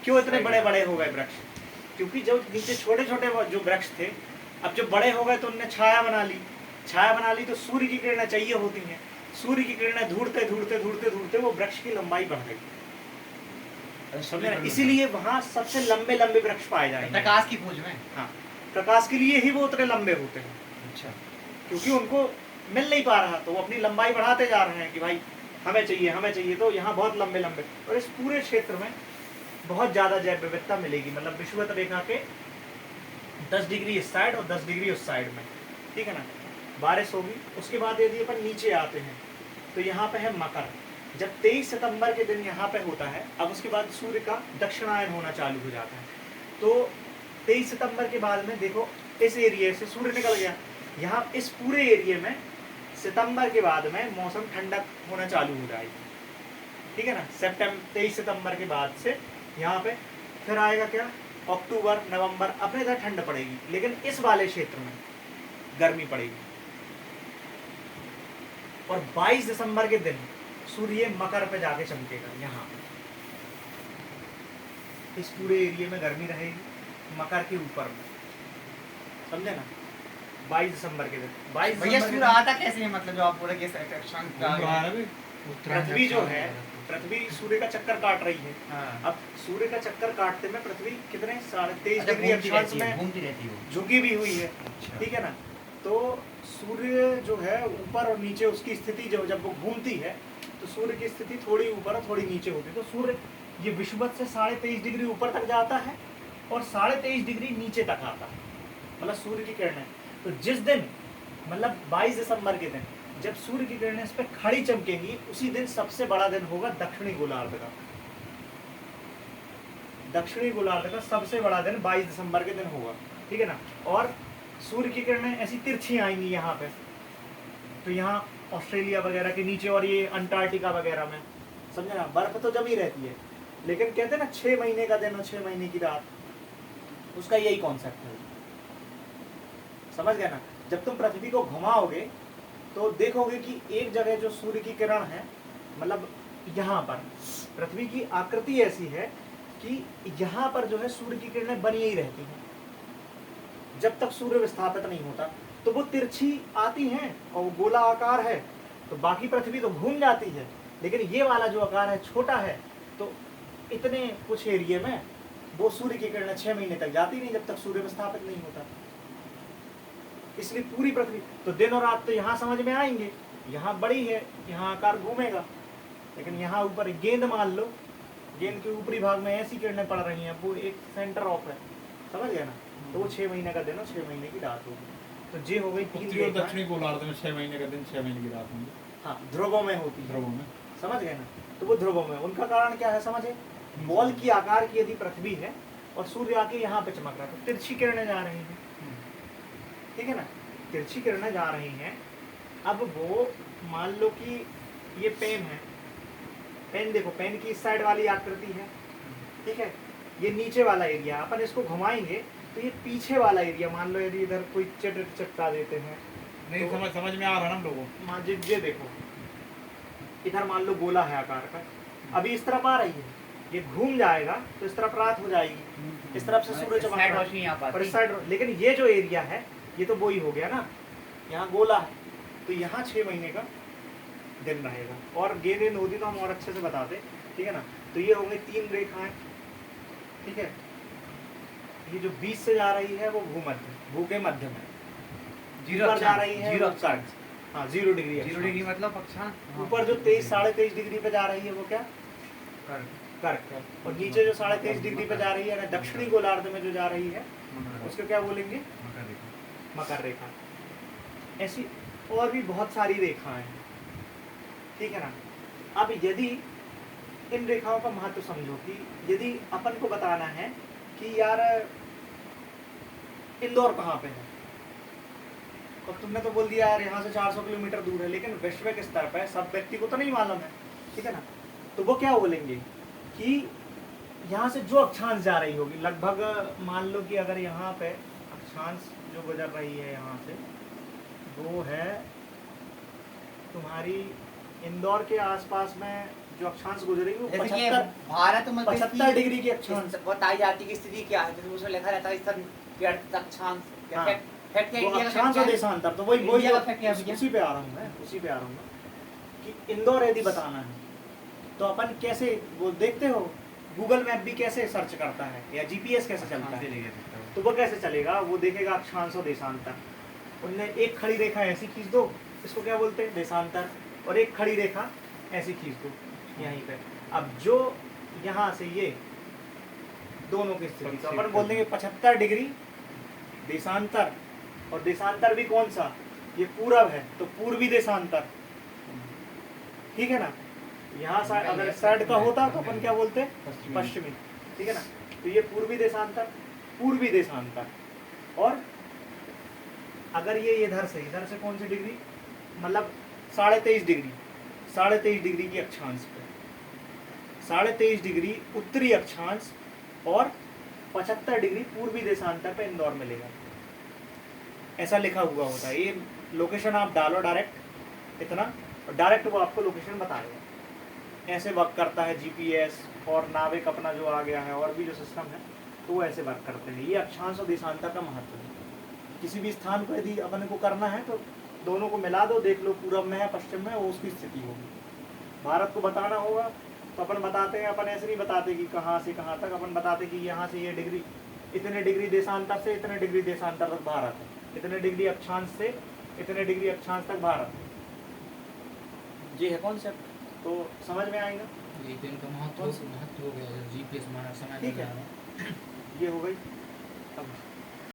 क्यों इतने बड़े बड़े हो गए वृक्ष? क्योंकि जब नीचे छोटे छोटे जो वृक्ष थे, अब जब बड़े हो गए तो उनने छाया बना ली। छाया बना ली तो सूर्य की किरणें चाहिए होती हैं। सूर्य की किरणें ढूंढते ढूंढते ढूंढते ढूंढते वो वृक्ष की लंबाई बढ़ गई, समझे ना? इसीलिए वहां सबसे लंबे लंबे वृक्ष पाए जाएंगे प्रकाश की खोज में। हाँ, प्रकाश के लिए ही वो उतने लंबे होते हैं। अच्छा, क्योंकि उनको मिल नहीं पा रहा तो वो अपनी लंबाई बढ़ाते जा रहे हैं कि भाई हमें चाहिए, तो यहाँ बहुत लंबे लंबे। और इस पूरे क्षेत्र में बहुत ज़्यादा जैव विविधता मिलेगी, मतलब विषुवत रेखा के 10 डिग्री इस साइड और 10 डिग्री उस साइड में, ठीक है ना? बारिश होगी। उसके बाद यदि अपन नीचे आते हैं तो यहाँ पे है मकर। जब 23 सितंबर के दिन यहाँ पे होता है, अब उसके बाद सूर्य का दक्षिणायन होना चालू हो जाता है। तो 23 सितंबर के बाद में देखो इस एरिया से सूर्य निकल गया। यहाँ इस पूरे एरिया में सितंबर के बाद में मौसम ठंडक होना चालू हो जाएगी, ठीक है ना? 23 सितंबर के बाद से यहाँ पे फिर आएगा क्या, अक्टूबर नवंबर, अपने इधर ठंड पड़ेगी, लेकिन इस वाले क्षेत्र में गर्मी पड़ेगी। और 22 दिसंबर के दिन सूर्य मकर पे जाके चमकेगा। यहाँ इस पूरे एरिया में गर्मी रहेगी मकर के ऊपर में, समझे ना? 22 दिसंबर के दिन, 22 भैया दिसंबर सूर्य आता कैसे है, मतलब जो आप बोले कि पृथ्वी जो है, पृथ्वी सूर्य का चक्कर काट रही है। हाँ। अब सूर्य का चक्कर काटते में पृथ्वी कितने 23.5 अच्छा, डिग्री अक्षांश में घूमती रहती है, झुकी भी हुई है, अच्छा। ठीक है ना? तो सूर्य जो है ऊपर और नीचे उसकी स्थिति जो जब वो घूमती है तो सूर्य की स्थिति थोड़ी ऊपर और थोड़ी नीचे होती है। तो सूर्य ये विषुवत से 23.5 डिग्री ऊपर तक जाता है और 23.5 डिग्री नीचे तक आता है, मतलब सूर्य की किरणें। तो जिस दिन मतलब 22 दिसंबर के दिन जब सूर्य की किरणें इस पर खड़ी चमकेंगी, उसी दिन सबसे बड़ा दिन होगा दक्षिणी गोलार्ध का। दक्षिणी गोलार्ध का सबसे बड़ा दिन 22 दिसंबर के दिन होगा, ठीक है ना? और सूर्य की किरणें ऐसी तिरछी आएंगी यहाँ पे, तो यहाँ ऑस्ट्रेलिया वगैरह के नीचे और ये अंटार्कटिका वगैरह में, समझे ना? बर्फ तो जमी रहती है, लेकिन कहते हैं ना 6 महीने का दिन और 6 महीने की रात, उसका यही कॉन्सेप्ट है, समझ गए ना? जब तुम पृथ्वी को घुमाओगे तो देखोगे कि एक जगह जो सूर्य की किरण है, मतलब यहाँ पर पृथ्वी की आकृति ऐसी है कि यहाँ पर जो है सूर्य की किरणें बनी ही रहती हैं जब तक सूर्य विस्थापित नहीं होता। तो वो तिरछी आती हैं और वो गोला आकार है, तो बाकी पृथ्वी तो घूम जाती है, लेकिन ये वाला जो आकार है छोटा है, तो इतने कुछ एरिया में वो सूर्य की किरणें 6 महीने तक जाती नहीं जब तक सूर्य विस्थापित नहीं होता। इसलिए पूरी पृथ्वी तो दिन और रात तो यहाँ समझ में आएंगे, यहाँ बड़ी है, यहाँ आकार घूमेगा, लेकिन यहाँ ऊपर गेंद मान लो, गेंद के ऊपरी भाग में ऐसी किरणें पड़ रही हैं, वो एक सेंटर ऑफ है, समझ गए ना? तो वो 6 महीने का दिन और 6 महीने की रात होगी। तो ये हो गई 3 दक्षिणी गोलार्ध में 6 महीने का दिन 6 महीने की रात होंगी। हाँ, ध्रुवों में होती है, ध्रुवों में, समझ गए ना? तो वो ध्रुवों में, उनका कारण क्या है समझे? बॉल की आकार की यदि पृथ्वी है और सूर्य आके यहाँ पे चमक रहा है, तो तिरछी किरणें जा रही हैं, ठीक है ना? तिरछी किरणें जा रही हैं। अब वो मान लो कि ये पेन है, पेन देखो, पेन की इस साइड वाली आकृति है, ठीक है? ये नीचे वाला एरिया, अपन इसको घुमाएंगे तो ये पीछे वाला एरिया, मान लो यदि इधर कोई चिपका देते हैं, नहीं तो समझ में आ रहा ना हम लोगों को। मान ये देखो, इधर मान लो गोला है आकार का, अभी इस तरफ आ रही है, ये घूम जाएगा तो इस तरफ रात हो जाएगी, इस तरफ से सूर्य चमक रहा है और इस साइड, लेकिन ये जो एरिया है ये तो वो ही हो गया ना, यहाँ गोला है, तो यहाँ 6 महीने का दिन रहेगा। और गेंद होती तो हम और अच्छे से बताते, ठीक है ना? तो ये होंगे 3 रेखाएं, ठीक है? ये जो 20 से जा रही है वो भूमध्य, भू के मध्य में, ऊपर जा रही है 0 अक्षांश, हाँ 0 डिग्री, 0 डिग्री मतलब अक्षांश। ऊपर जो 23-23.5 डिग्री पे जा रही है वो क्या, कर्क। और नीचे जो 23.5 डिग्री पे जा रही है, दक्षिणी गोलार्ध में जो जा रही है उसको क्या बोलेंगे, मकर रेखा। ऐसी और भी बहुत सारी रेखाएं हैं, ठीक है ना? अब यदि इन रेखाओं का महत्व समझो कि यदि अपन को बताना है कि यार इंदौर कहाँ पे है, और तुमने तो बोल दिया यार यहाँ से 400 किलोमीटर दूर है, लेकिन वैश्विक स्तर पर सब व्यक्ति को तो नहीं मालूम है, ठीक है ना? तो वो क्या बोलेंगे कि यहाँ से जो अक्षांश जा रही होगी, लगभग मान लो कि अगर यहाँ पे अक्षांश जो गुजर रही है यहाँ से, वो है तुम्हारी इंदौर के आसपास में जो अक्षांश गुजरेगी वो जैसे कि 75 भारत में 75 डिग्री की अक्षांश बताई जाती है कि स्थिति क्या है, तो उसमें लिखा रहता है स्थल के अर्थ अक्षांश क्या हाँ। फैक्ट क्या वो इंडिया का अक्षांश fact और क्या है? देशांतर, तो वही इंडिया का fact क्या है भैया? उसी पे आ रहा हूँ मैं, उसी पे आ रहा हूँ मैं कि इंदौर यदि बताना है तो अपन कैसे, वो देखते हो गूगल मैप भी कैसे सर्च करता है या जीपीएस कैसे चलता है, तो वो कैसे चलेगा, वो देखेगा अक्षांश और देशांतर। उनने एक खड़ी रेखा ऐसी खींच दो, इसको क्या बोलते हैं देशांतर, और एक खड़ी रेखा ऐसी खींच दो यहीं पे। अब जो यहाँ से ये दोनों की स्थिति, तो अपन बोल देंगे 75 डिग्री देशांतर, और देशांतर भी कौन सा, ये पूरब है तो पूर्वी देशांतर, ठीक है ना। यहाँ अगर साइड का होता तो अपन क्या बोलते हैं पश्चिमी, ठीक है ना। तो ये पूर्वी देशांतर, पूर्वी देशांतर, और अगर ये इधर से कौन सी डिग्री, मतलब 23.5 डिग्री, 23.5 डिग्री की अक्षांश पे, 23.5 डिग्री उत्तरी अक्षांश और 75 डिग्री पूर्वी देशांतर पे इंदौर मिलेगा, ऐसा लिखा हुआ होता है। ये लोकेशन आप डालो डायरेक्ट इतना, और डायरेक्ट वो आपको लोकेशन बताएगा। ऐसे वर्क करता है जीपीएस और नाविक अपना जो आ गया है, और भी जो सिस्टम है तो वो ऐसे वर्क करते हैं। ये अक्षांश और देशांतर का महत्व है। किसी भी स्थान को यदि अपन को करना है तो दोनों को मिला दो, देख लो पूरब में है पश्चिम में, वो उसकी स्थिति होगी। भारत को बताना होगा तो अपन बताते हैं, अपन ऐसे नहीं बताते कि कहाँ से कहाँ तक, अपन बताते कि यहाँ से ये डिग्री, इतने डिग्री देशांतर से इतने डिग्री देशांतर तक भारत है, इतने डिग्री अक्षांश से इतने डिग्री अक्षांश तक भारत है। ये है कॉन्सेप्ट, तो समझ में आएगा। ये तो इनका महत्व हो गया जीपीएस हमारा समय ठीक है, ये हो गई। अब